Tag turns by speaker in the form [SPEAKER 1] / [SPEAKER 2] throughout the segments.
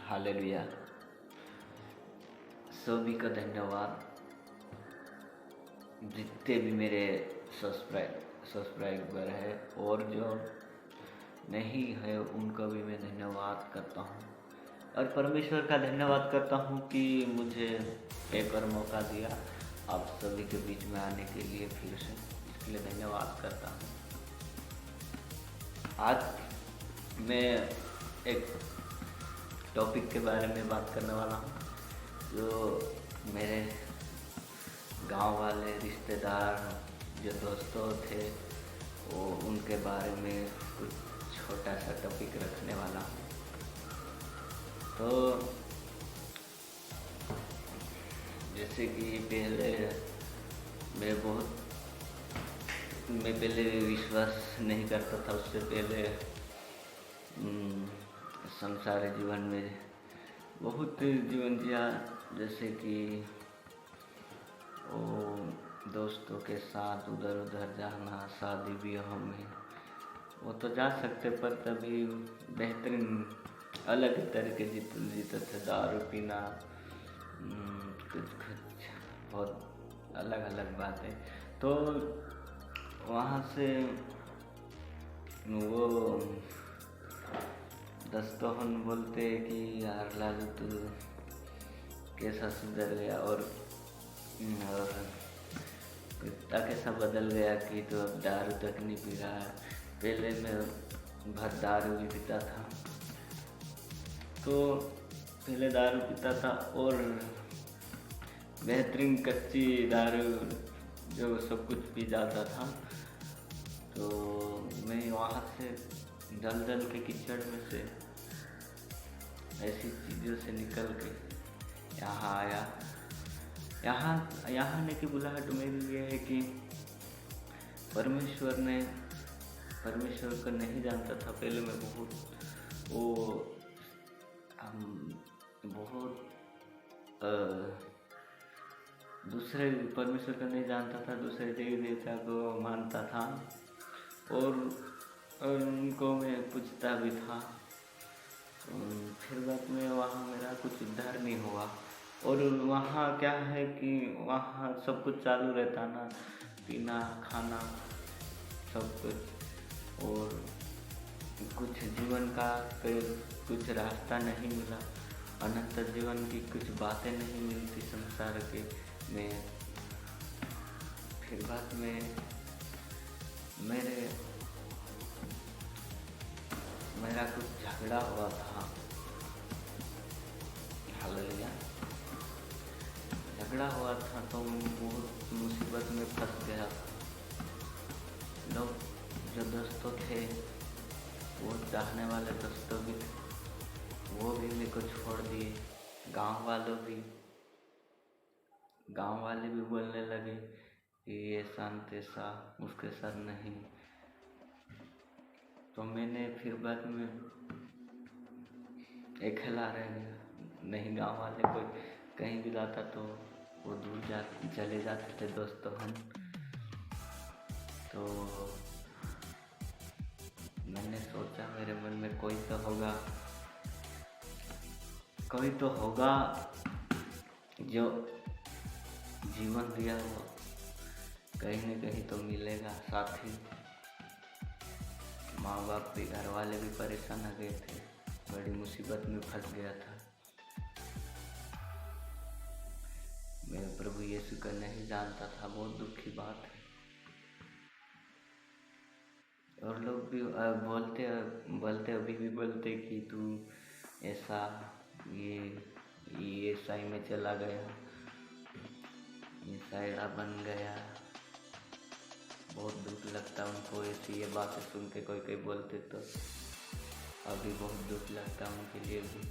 [SPEAKER 1] Hallelujah. सभी का धन्यवाद। जितने भी मेरे सब्सक्राइबर है और जो नहीं है उनका भी मैं धन्यवाद करता हूँ। और परमेश्वर का धन्यवाद करता हूँ कि मुझे एक और मौका दिया आप सभी के बीच में आने के लिए फिर से, इसके लिए धन्यवाद करता हूँ। आज मैं एक टॉपिक के बारे में बात करने वाला हूँ जो मेरे गांव वाले रिश्तेदार जो दोस्तों थे वो उनके बारे में कुछ छोटा सा टॉपिक रखने वाला हूँ। तो जैसे कि मैं पहले विश्वास नहीं करता था। उससे पहले संसार जीवन में बहुत जीवन जिया, जैसे कि वो दोस्तों के साथ उधर उधर जाना, शादी ब्याह में वो तो जा सकते, पर तभी बेहतरीन अलग तरीके जीते थे। दारू पीना, कुछ बहुत अलग अलग बातें। तो वहाँ से वो दोस्तों बोलते कि यार लालू तू कैसा सुधर गया और इतना कैसा बदल गया कि तो अब दारू तक नहीं पी रहा है। पहले मैं भर दारू भी पीता था, तो पहले दारू पीता था और बेहतरीन कच्ची दारू जो सब कुछ पी जाता था। तो मैं वहाँ से दलदल के कीचड़ में से ऐसी चीज़ों से निकल के यहाँ आया। यहाँ आने की बुलाहट मेरी ये है कि परमेश्वर को नहीं जानता था। पहले मैं बहुत दूसरे परमेश्वर को नहीं जानता था, दूसरे देवी देवता को मानता था और उनको मैं पूछता भी था। फिर बाद में वहाँ मेरा कुछ उद्धार नहीं हुआ। और वहाँ क्या है कि वहाँ सब कुछ चालू रहता ना, पीना खाना सब कुछ, और कुछ जीवन का कुछ रास्ता नहीं मिला। अनंत जीवन की कुछ बातें नहीं मिलती संसार के में। फिर बाद में मेरा कुछ झगड़ा हुआ था। हालेलुया। झगड़ा हुआ था तो बहुत मुसीबत में फंस गया था। लोग जो दोस्तों थे, वो चाहने वाले दोस्तों भी थे, वो भी मेरे को छोड़ दिए। गांव वाले भी बोलने लगे कि ये शांत ऐसा उसके साथ नहीं। तो मैंने फिर बाद में अकेला रह गया। नहीं गांव वाले कोई कहीं भी जाता तो वो चले जाते थे दोस्तों हम। तो मैंने सोचा मेरे मन में कोई तो होगा जो जीवन दिया हो, कहीं न कहीं तो मिलेगा साथी। माँ बाप भी, घर वाले भी परेशान हो गए थे, बड़ी मुसीबत में फंस गया था। मैं प्रभु यीशु को नहीं जानता था, बहुत दुख की बात है। और लोग भी बोलते अभी भी बोलते कि तू ऐसा ये ईसाई में चला गया, ईसाईड़ा बन गया। बहुत दुख लगता उनको ऐसी ये बातें सुन के कोई बोलते, तो अभी बहुत दुख लगता उनके लिए भी,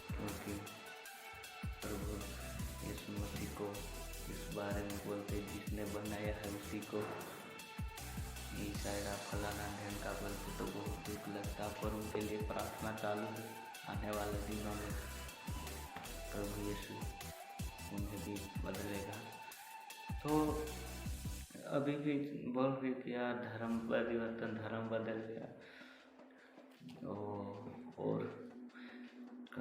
[SPEAKER 1] क्योंकि प्रभु यीशु मसीह को इस बारे में बोलते जिसने बनाया है उसी को ईसाईड़ा फलाना ढंका बोलते, तो बहुत दुख लगता। पर उनके लिए प्रार्थना चालू है। आने वाले दिनों में प्रभु यीशु उन्हें भी बदलेगा। तो अभी भी बोल रही थी यार, धर्म बदल गया। और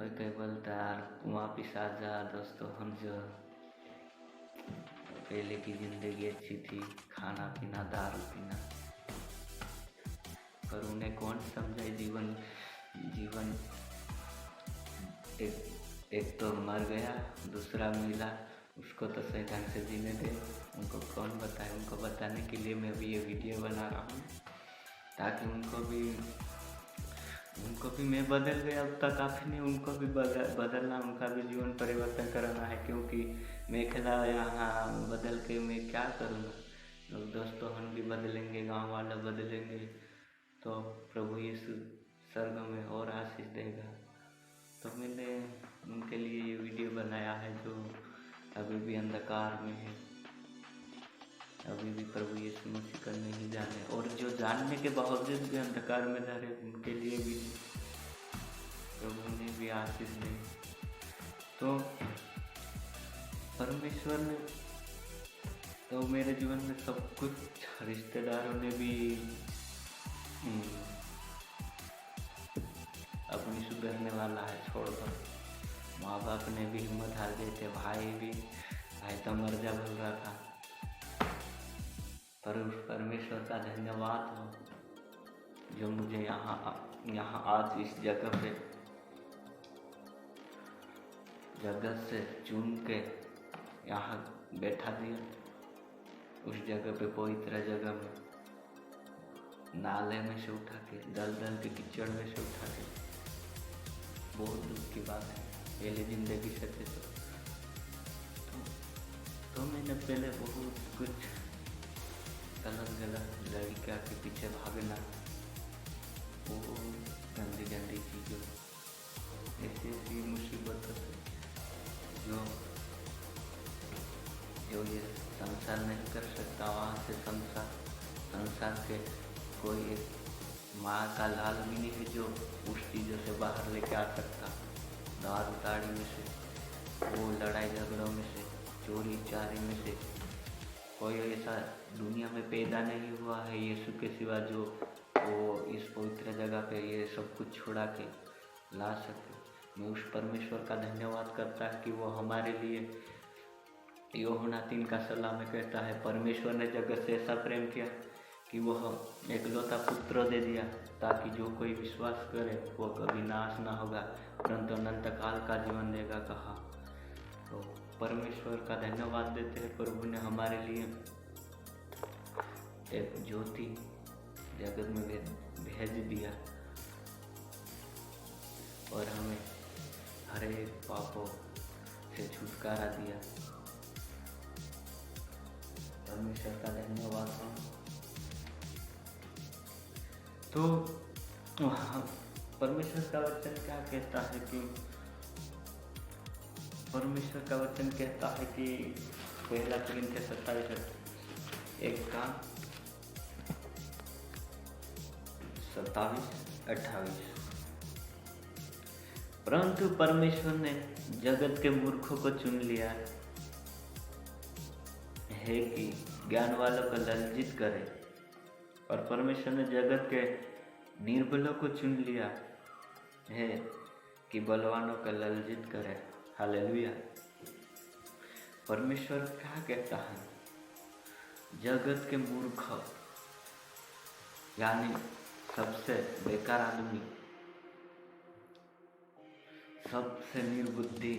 [SPEAKER 1] कोई कोई बोलता है यार वापिस आ जा दोस्तों, हम जो पहले की ज़िंदगी अच्छी थी, खाना पीना दारू पीना। पर उन्हें कौन समझाए जीवन जीवन एक तो मर गया, दूसरा मिला, उसको तो सही ढंग से जीने दे। उनको कौन बताए? उनको बताने के लिए मैं भी ये वीडियो बना रहा हूँ, ताकि उनको भी मैं बदल गया अब तक काफ़ी नहीं, उनको भी बदलना, उनका भी जीवन परिवर्तन करना है। क्योंकि मैं अकेला यहाँ बदल के मैं क्या करूँगा? लोग दोस्तों हम भी बदलेंगे, गांव वाले बदलेंगे, तो प्रभु यीशु स्वर्ग में और आशीष देगा। तो मैंने उनके लिए ये वीडियो बनाया है जो अभी भी अंधकार में है, अभी भी प्रभु यीशु मसीह का नहीं जाने, और जो जानने के बावजूद भी अंधकार में जा रहे, उनके लिए भी प्रभु ने भी आशीष दी। तो परमेश्वर ने तो मेरे जीवन में सब कुछ, रिश्तेदारों ने भी अपनी सुधरने वाला है छोड़कर, माँ बाप ने भी हिम्मत हार गए थे, भाई तो मर जा बोल रहा था। पर उस परमेश्वर का धन्यवाद हो जो मुझे यहाँ आज इस जगह से चुन के यहाँ बैठा दिया, उस जगह पे पवित्र जगह में, नाले में से उठा के, दलदल के कीचड़ में से उठा के। बहुत दुख की बात है, पहले जिंदगी से थे तो मैंने पहले बहुत कुछ गलत लड़कियाँ के पीछे भागना, वो गंदी चीज़ों, ऐसी मुसीबतों से जो ये संसार नहीं कर सकता, वहाँ से संसार के कोई एक माँ का लाल भी नहीं है जो उस चीज़ों से बाहर लेके आ सकता। दारू ताड़ी में से, वो लड़ाई झगड़ों में से, चोरी चारी में से, कोई ऐसा दुनिया में पैदा नहीं हुआ है यीशु के सिवा जो वो इस पवित्र जगह पे ये सब कुछ छुड़ा के ला सके। मैं उस परमेश्वर का धन्यवाद करता है कि वो हमारे लिए, यूहन्ना 3:16 में कहता है, परमेश्वर ने जगत से ऐसा प्रेम किया कि वो एकलौता पुत्र दे दिया, ताकि जो कोई विश्वास करे वो कभी नाश ना होगा परंतु अनंत काल का जीवन देगा कहा। तो परमेश्वर का धन्यवाद देते हैं, प्रभु ने हमारे लिए एक ज्योति जगत में भेज दिया और हमें हर एक पापों से छुटकारा दिया। परमेश्वर का धन्यवाद हो। तो परमेश्वर का वचन क्या कहता है कि परमेश्वर का वचन कहता है कि 1 कोरिन्थियों 27:28, परंतु परमेश्वर ने जगत के मूर्खों को चुन लिया है कि ज्ञान वालों को लज्जित करे, और परमेश्वर ने जगत के निर्बलों को चुन लिया है कि बलवानों को लज्जित करे। हालेलुया। परमेश्वर क्या कहता है? जगत के मूर्ख यानी सबसे बेकार आदमी, सबसे निर्बुद्धि,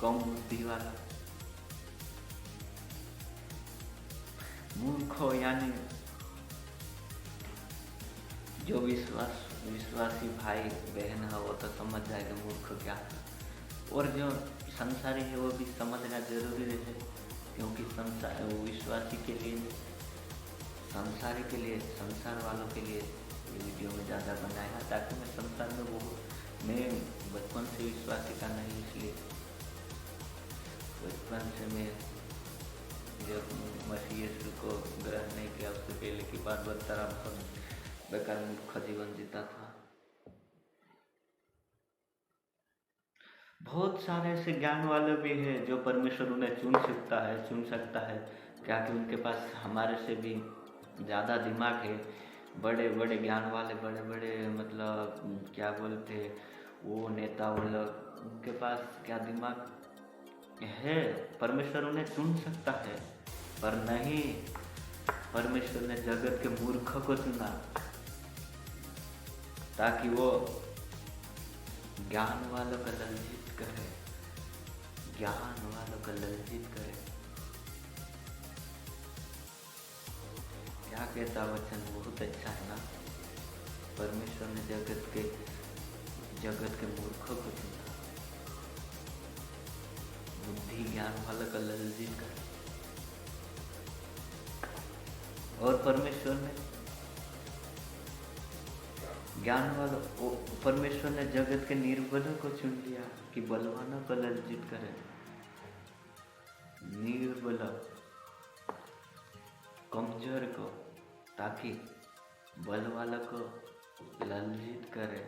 [SPEAKER 1] कम बुद्धि वाला मूर्ख यानी जो विश्वासी भाई बहन है वो तो समझ जाएगा मूर्ख क्या है, और जो संसारी है वो भी समझना जरूरी है, क्योंकि वो विश्वासी के लिए, संसारी के लिए, संसार वालों के लिए ये वीडियो में ज़्यादा बनाया, ताकि मैं संसार में मैं बचपन से विश्वासी का नहीं, इसलिए बचपन से मैं जब मसीह यीशु को ग्रहण नहीं किया उससे पहले की बात बता रहा, बहुत बेकार मूर्ख जीवन जीता था। बहुत सारे ऐसे ज्ञान वाले भी हैं जो परमेश्वर उन्हें चुन सकता है, क्या कि उनके पास हमारे से भी ज़्यादा दिमाग है, बड़े बड़े ज्ञान वाले, बड़े बड़े मतलब क्या बोलते, वो नेता वो लोग, उनके पास क्या दिमाग है? परमेश्वर उन्हें चुन सकता है, पर नहीं, परमेश्वर ने जगत के मूर्ख को चुना ताकि वो ज्ञान वालों का लज्जित करे, ज्ञान वालों का लज्जित करे। क्या कहता वचन, बहुत अच्छा है ना। परमेश्वर ने जगत के मूर्खों को चुना, बुद्धि ज्ञान वालों का लज्जित करे। और परमेश्वर ने परमेश्वर ने जगत के निर्बलों को चुन लिया कि बलवानों को लज्जित करे। निर्बल कमजोर को, ताकि बल वालों को लज्जित करे।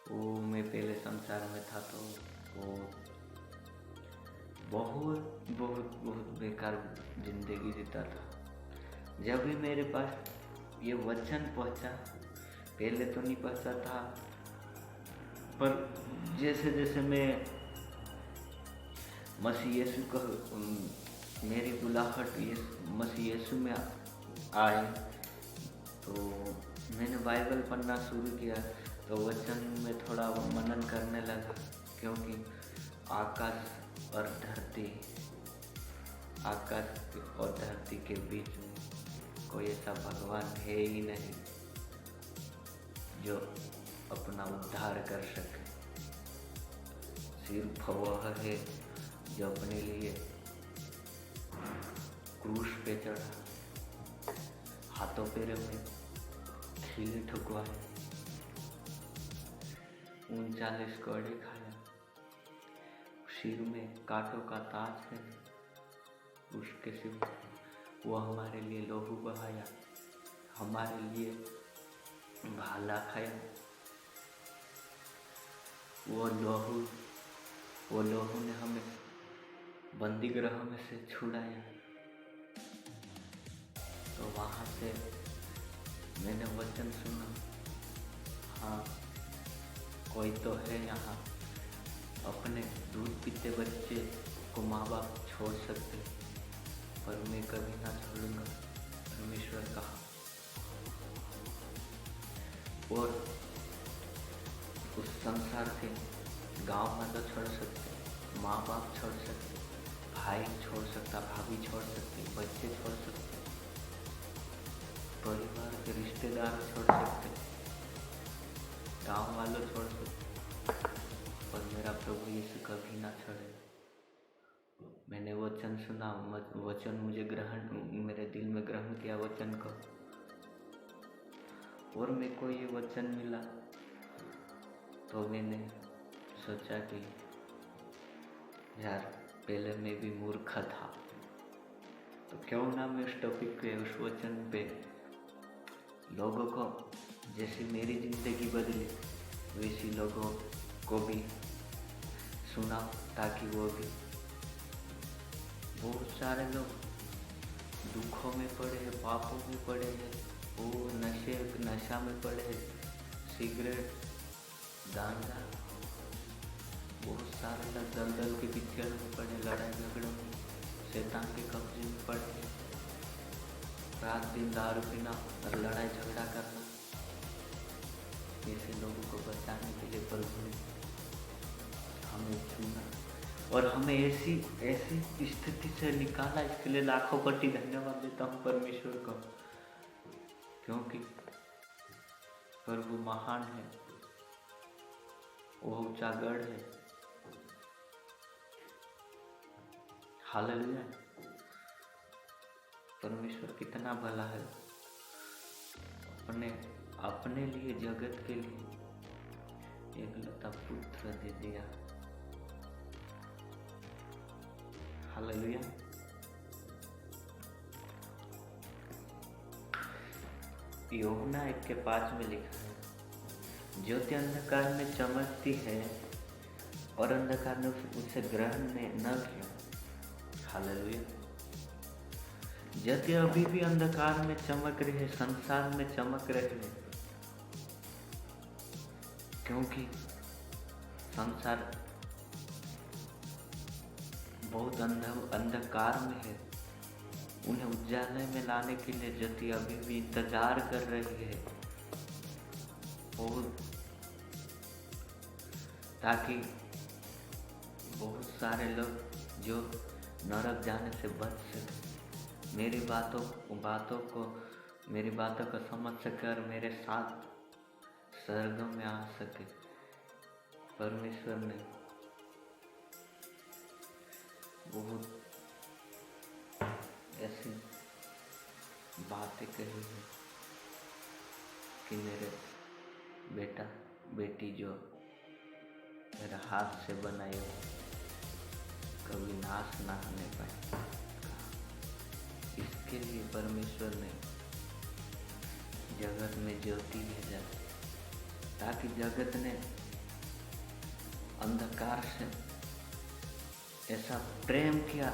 [SPEAKER 1] वो मैं पहले संसार में था तो वो बहुत बहुत बहुत बेकार जिंदगी जीता था। जब भी मेरे पास ये वचन पहुंचा, पहले तो नहीं पहुंचा था, पर जैसे जैसे मैं मसीह यीशु को, मेरी बुलाहट मसीह यीशु में आए, तो मैंने बाइबल पढ़ना शुरू किया। तो वचन में थोड़ा मनन करने लगा, क्योंकि आकाश और धरती के बीच में कोई ऐसा भगवान है ही नहीं जो अपना उद्धार कर सके। सिर्फ वह है जो अपने लिए क्रूस पे चढ़ा, हाथों पैरों में खीले ठुकवाए, 39 कोड़े खाया, सिर में कांटों का ताज पहने, उसके सिवा वो हमारे लिए लहू बहाया, हमारे लिए भाला खाया। वो लहू ने हमें बंदी गृह में से छुड़ाया। तो वहाँ से मैंने वचन सुना, हाँ कोई तो है यहाँ, अपने दूध पीते बच्चे को माँ बाप छोड़ सकते, पर मैं कभी ना छोड़ूंगा, परमेश्वर कहा। और उस संसार के गांव में तो छोड़ सकते, माँ बाप छोड़ सकते, भाई छोड़ सकता, भाभी छोड़ सकते, बच्चे छोड़ सकते, परिवार के रिश्तेदार छोड़ सकते, गांव वालों छोड़ सकते, पर मेरा प्रभु यीशु कभी ना छोड़े। मैंने वचन सुना, वचन मुझे मेरे दिल में ग्रहण किया वचन को, और मेरे को ये वचन मिला। तो मैंने सोचा कि यार पहले मैं भी मूर्ख था, तो क्यों ना मैं उस टॉपिक पे, उस वचन पे लोगों को, जैसे मेरी जिंदगी बदली वैसी लोगों को भी सुना, ताकि वो भी, बहुत सारे लोग दुखों में पड़े हैं, पापों में पड़े हैं, वो नशा में पड़े हैं, सिगरेट, गांजा, बहुत सारे लोग दलदल के पिक्चर में पड़े, लड़ाई झगड़ों में, शैतान के कब्जे में पड़े हैं, रात दिन दारू पीना और लड़ाई झगड़ा करना। ऐसे लोगों को बचाने के लिए प्रभु ने हमें चुना और हमें ऐसी स्थिति से निकाला। इसके लिए लाखों कोटि धन्यवाद देता हूँ परमेश्वर को, क्योंकि प्रभु महान है, वो ऊंचा गढ़ है। हालेलुया। परमेश्वर कितना भला है, अपने लिए, जगत के लिए एकलौता पुत्र दे दिया। हालेलुया। यूहन्ना 1:5 में लिखा है, ज्योति अंधकार में चमकती है और अंधकार ने उसे ग्रहण न किया। हालेलुया। ज्योति अभी भी अंधकार में चमक रही है, संसार में चमक रही है, क्योंकि संसार बहुत अंधकार में है। उन्हें उजाले में लाने के लिए ज्योति अभी भी इंतजार कर रही है, बहुत, ताकि बहुत सारे लोग जो नरक जाने से बच सके, मेरी बातों को समझ सके और मेरे साथ स्वर्ग में आ सके। परमेश्वर ने बहुत ऐसी बातें कही है कि मेरे बेटा बेटी जो मेरा हाथ से बनाए हो कभी नाश ना होने पाए। इसके लिए परमेश्वर ने जगत में ज्योति भेजा, ताकि जगत ने अंधकार से ऐसा प्रेम किया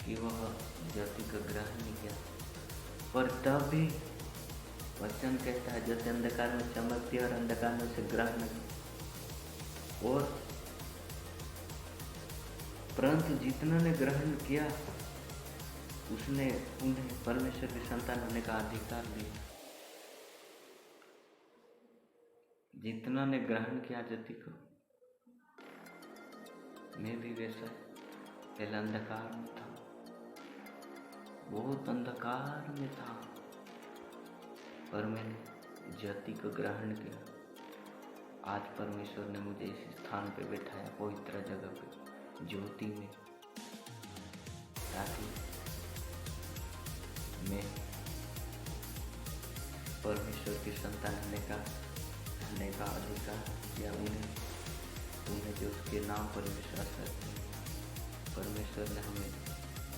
[SPEAKER 1] कि वह ज्योति को ग्रहण नहीं किया। पर तब भी वचन कहता है ज्योति अंधकार में चमकती है और अंधकार में उसे ग्रहण नहीं। और परंतु जितना ने ग्रहण किया उसने उन्हें परमेश्वर की संतान होने का अधिकार दिया। जितना ने ग्रहण किया ज्योति को, मैं भी वैसा पहले अंधकार में था, बहुत अंधकार में था, पर मैंने ज्योति को ग्रहण किया। आज परमेश्वर ने मुझे इस स्थान पे बैठाया, पवित्र जगह पे, ज्योति में, ताकि मैं परमेश्वर की संतान होने का अधिकार या उन्हें जो उसके नाम पर विश्वास करते हैं, परमेश्वर ने हमें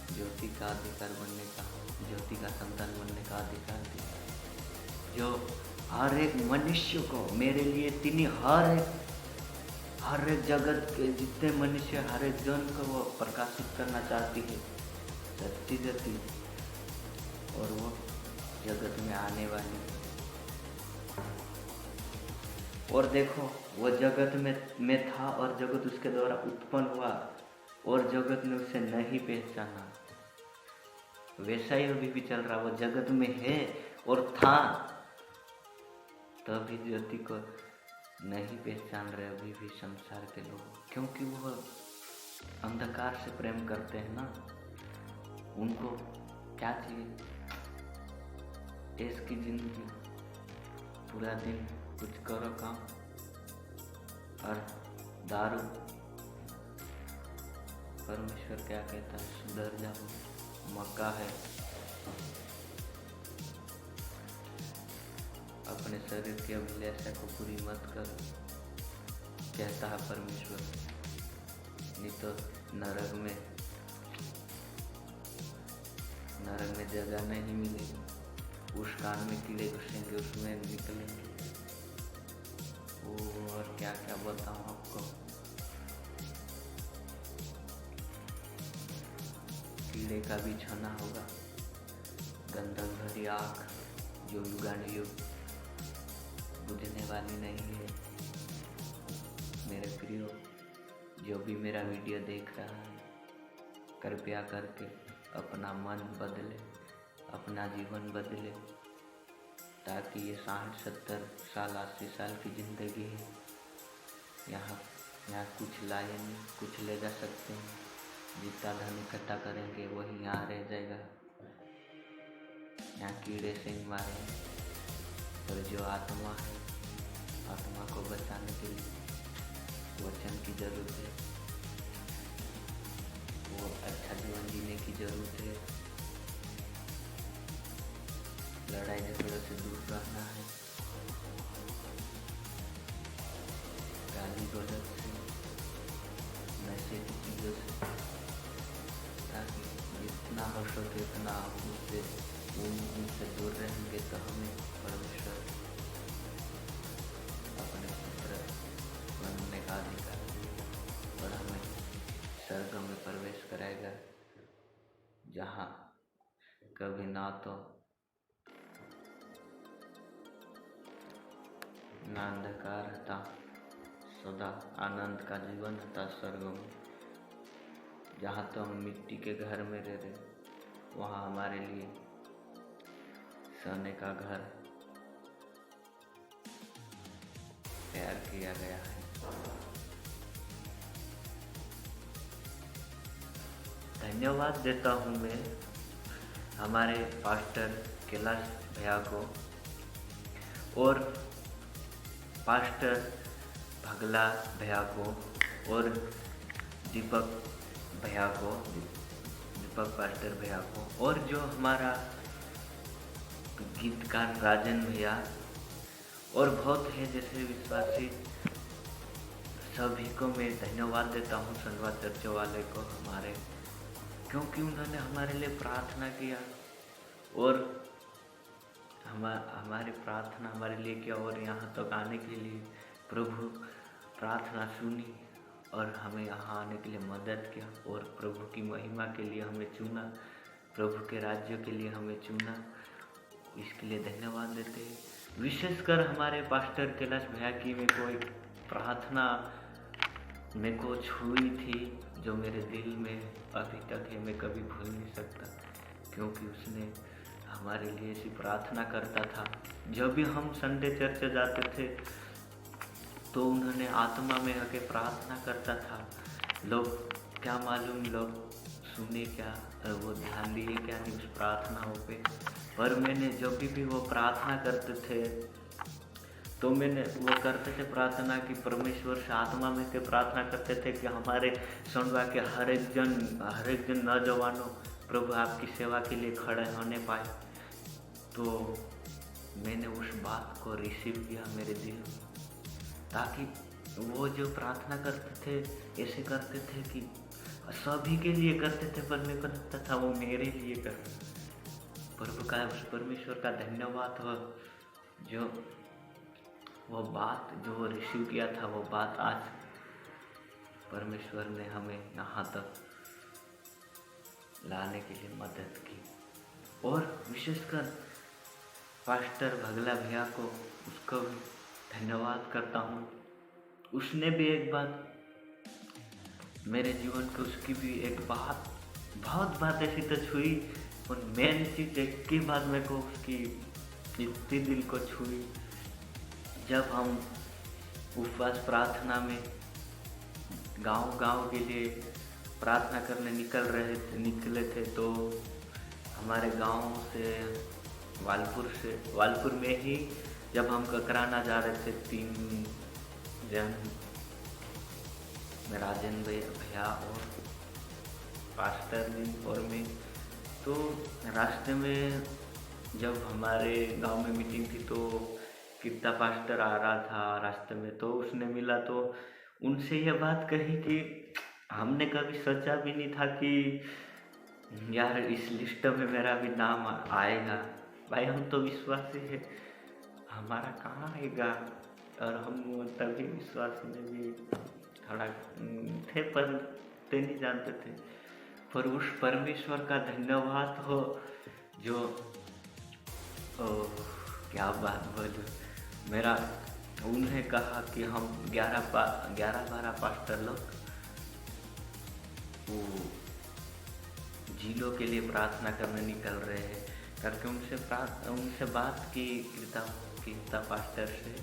[SPEAKER 1] ज्योति का अधिकार बनने का, ज्योति का संतान बनने का अधिकार दिया। जो हर एक मनुष्य को, मेरे लिए तिनी हर एक जगत के जितने मनुष्य, हर एक जन को वो प्रकाशित करना चाहती है सच्ची ज्योति, और वो जगत में आने वाली। और देखो, वो जगत में था और जगत उसके द्वारा उत्पन्न हुआ और जगत ने उसे नहीं पहचाना। वैसा ही अभी भी चल रहा, वो जगत में है और था, तभी ज्योति को नहीं पहचान रहे अभी भी संसार के लोग, क्योंकि वो अंधकार से प्रेम करते हैं ना। उनको क्या चाहिए? ऐश की जिंदगी, पूरा दिन कुछ करो काम और दारू। परमेश्वर क्या कहता है? सुधर जाओ, मौका है। अपने शरीर की अभिलाषा को पूरी मत करो, कहता है परमेश्वर, नहीं तो नरक में जगह नहीं मिलेगी। उस कान में कीड़े घुसेंगे, उसमें निकलेंगे। और क्या क्या बताऊं आपको। कीड़े का भी छना होगा, गंधक भरी आँख जो युगानुयुग बुझने वाली नहीं है। मेरे प्रियो, जो भी मेरा वीडियो देख रहा है, कृपया करके अपना मन बदले, अपना जीवन बदले, ताकि ये 60-70 साल 80 साल की ज़िंदगी है, यहाँ कुछ लाए नहीं, कुछ ले जा सकते हैं। जितना धन इकट्ठा करेंगे वही यहाँ रह जाएगा, यहाँ कीड़े से ही मारे। पर जो आत्मा है, आत्मा को बचाने के लिए वचन की जरूरत है, वो अच्छा जीवन जीने की जरूरत है। लड़ाई झगड़ों से दूर रहना है, गाली गलौज से, नशे की चीज़ों से, ताकि जितना हो सके उतना उनसे दूर रहेंगे तो हमें परमेश्वर अपने पुत्र बनने का अधिकार और हमें स्वर्ग में प्रवेश कराएगा, जहाँ कभी ना तो ना अंधकार था, सदा आनंद का जीवन था स्वर्ग में। जहाँ तो हम मिट्टी के घर में रह रहे, वहाँ हमारे लिए सोने का घर तैयार किया गया है। धन्यवाद देता हूँ मैं हमारे पास्टर कैलाश भैया को और पास्टर भगला भैया को और दीपक भैया को, दीपक पास्टर भैया को, और जो हमारा गीतकार राजन भैया और बहुत है जैसे विश्वासी, सभी को मैं धन्यवाद देता हूँ। संडवा चर्च वाले को हमारे, क्योंकि उन्होंने हमारे लिए प्रार्थना किया और हमारी प्रार्थना हमारे लिए किया और यहाँ तक आने के लिए प्रभु प्रार्थना सुनी और हमें यहाँ आने के लिए मदद किया और प्रभु की महिमा के लिए हमें चुना, प्रभु के राज्य के लिए हमें चुना। इसके लिए धन्यवाद देते हैं। विशेषकर हमारे पास्टर कैलाश भैया की मेरे को एक प्रार्थना मेरे को छुई थी, जो मेरे दिल में अभी तक है, मैं कभी भूल नहीं सकता, क्योंकि उसने हमारे लिए ऐसी प्रार्थना करता था। जब भी हम संडे चर्च जाते थे तो उन्होंने आत्मा में आके प्रार्थना करता था। लोग क्या मालूम, लोग सुने क्या, वो ध्यान दिए क्या नहीं उस प्रार्थनाओं पे, पर मैंने जब भी वो प्रार्थना करते थे तो मैंने वो करते थे प्रार्थना कि परमेश्वर से आत्मा में के प्रार्थना करते थे कि हमारे संडवा के हर एक जन नौजवानों प्रभु आपकी सेवा के लिए खड़े होने पाए। तो मैंने उस बात को रिसीव किया मेरे दिल में, ताकि वो जो प्रार्थना करते थे ऐसे करते थे कि सभी के लिए करते थे, पर मेरे को लगता था वो मेरे लिए करते। प्रभु का, उस परमेश्वर का धन्यवाद हो, जो वो बात जो रिसीव किया था, वो बात आज परमेश्वर ने हमें यहाँ तक लाने के लिए मदद की। और विशेषकर पास्टर भगला भैया को, उसको भी धन्यवाद करता हूँ। उसने भी एक बात मेरे जीवन को, उसकी भी एक बात, बहुत बात ऐसी तो छुई, और मेन चीज़ एक की बात मेरे को उसकी इतनी दिल को छुई। जब हम उपवास प्रार्थना में गांव के लिए प्रार्थना करने निकले थे, तो हमारे गांव से वालपुर में ही जब हम ककराना जा रहे थे, 3 जन, राजन भैया और पास्टर जी और मैं, तो रास्ते में जब हमारे गांव में मीटिंग थी तो कितना पास्टर आ रहा था रास्ते में, तो उसने मिला तो उनसे यह बात कही कि हमने कभी सोचा भी नहीं था कि यार इस लिस्ट में मेरा भी नाम आएगा। भाई हम तो विश्वासी है, हमारा कहाँ आएगा, और हम तभी विश्वास में भी थोड़ा थे, पर ते नहीं जानते थे। पर उस परमेश्वर का धन्यवाद हो जो क्या बात बोलूं, मेरा उन्हें कहा कि हम 11-12 पास्टर लोग वो जिलों के लिए प्रार्थना करने निकल रहे हैं, करके उनसे बात की कीर्ता पास्टर से,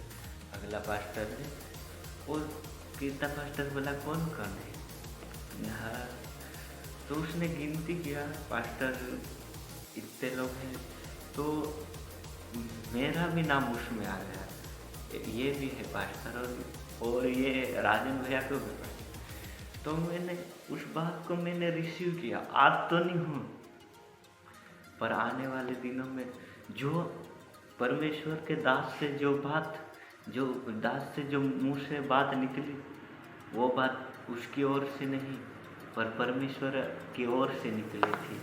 [SPEAKER 1] अगला पास्टर है, और कीर्ता पास्टर बोला कौन है यहाँ, तो उसने गिनती किया पास्टर इतने लोग हैं, तो मेरा भी नाम उसमें आ गया, ये भी है पास्टर और ये राजन भैया को भी। तो मैंने उस बात को मैंने रिसीव किया। आज तो नहीं हूँ, पर आने वाले दिनों में जो परमेश्वर के दास से जो मुँह से बात निकली, वो बात उसकी ओर से नहीं पर परमेश्वर की ओर से निकली थी।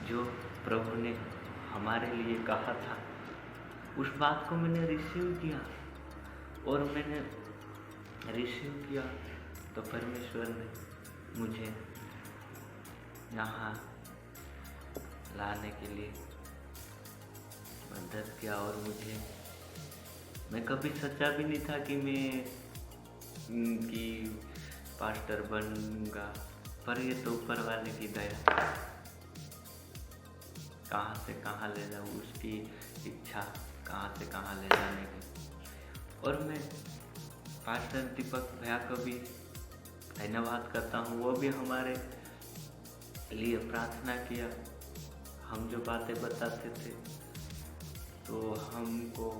[SPEAKER 1] जो प्रभु ने हमारे लिए कहा था, उस बात को मैंने रिसीव किया, और मैंने रिसीव किया तो परमेश्वर ने मुझे यहाँ लाने के लिए मदद किया और मुझे मैं कभी सोचा भी नहीं था कि मैं कि पास्टर बनूंगा, पर ये तो ऊपर वाले की दया, कहाँ से कहाँ ले जाऊँ, उसकी इच्छा कहाँ से कहाँ ले जाने की। और मैं पास्टर दीपक भैया को भी धन्यवाद करता हूँ। वो भी हमारे लिए प्रार्थना किया। हम जो बातें बताते थे तो हमको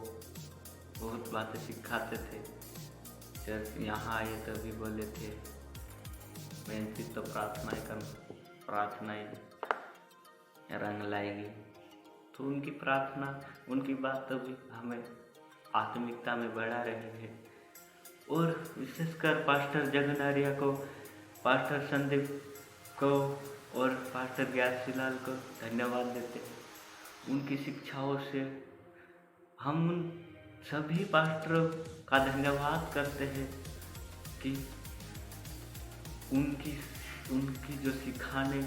[SPEAKER 1] बहुत बातें सिखाते थे। जब यहाँ आए तभी बोले थे मैं तो प्रार्थनाएं कर, प्रार्थनाएं रंग लाएगी। तो उनकी प्रार्थना, उनकी बात तभी हमें आत्मिकता में बढ़ा रही है। और विशेषकर पास्टर जगनारिया को, पास्टर संदीप को और पास्टर ज्ञासीलाल को धन्यवाद देते। उनकी शिक्षाओं से हम उन सभी पास्टरों का धन्यवाद करते हैं कि उनकी उनकी जो सिखाने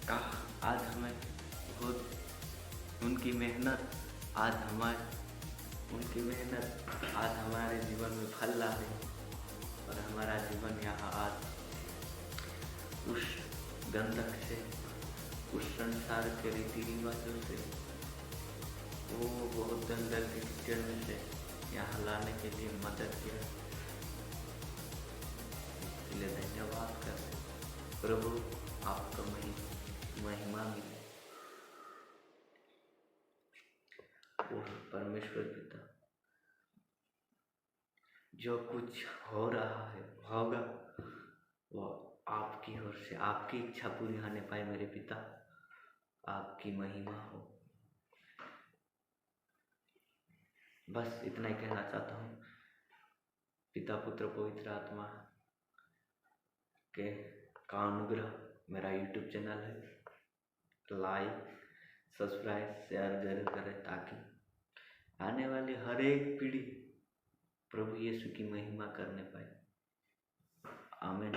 [SPEAKER 1] का आज हमें बहुत, उनकी मेहनत आज हमारे जीवन में फल ला रही है। और हमारा जीवन यहाँ आज उस गंधक से, उस संसार के रीति रिवाजों से, वो बहुत दंगल के कीचड़ से यहाँ लाने के लिए मदद किया। इसलिए धन्यवाद करते प्रभु, आपका महिमा मिले। और परमेश्वर पिता, जो कुछ हो रहा है होगा वो आपकी ओर से, आपकी इच्छा पूरी होने पाए मेरे पिता, आपकी महिमा हो। बस इतना ही कहना चाहता हूँ। पिता पुत्र पवित्र आत्मा के का अनुग्रह। मेरा YouTube चैनल है, लाइक सब्सक्राइब शेयर जरूर करें ताकि आने वाली हर एक पीढ़ी प्रभु यीशु की महिमा करने पाए। आमीन।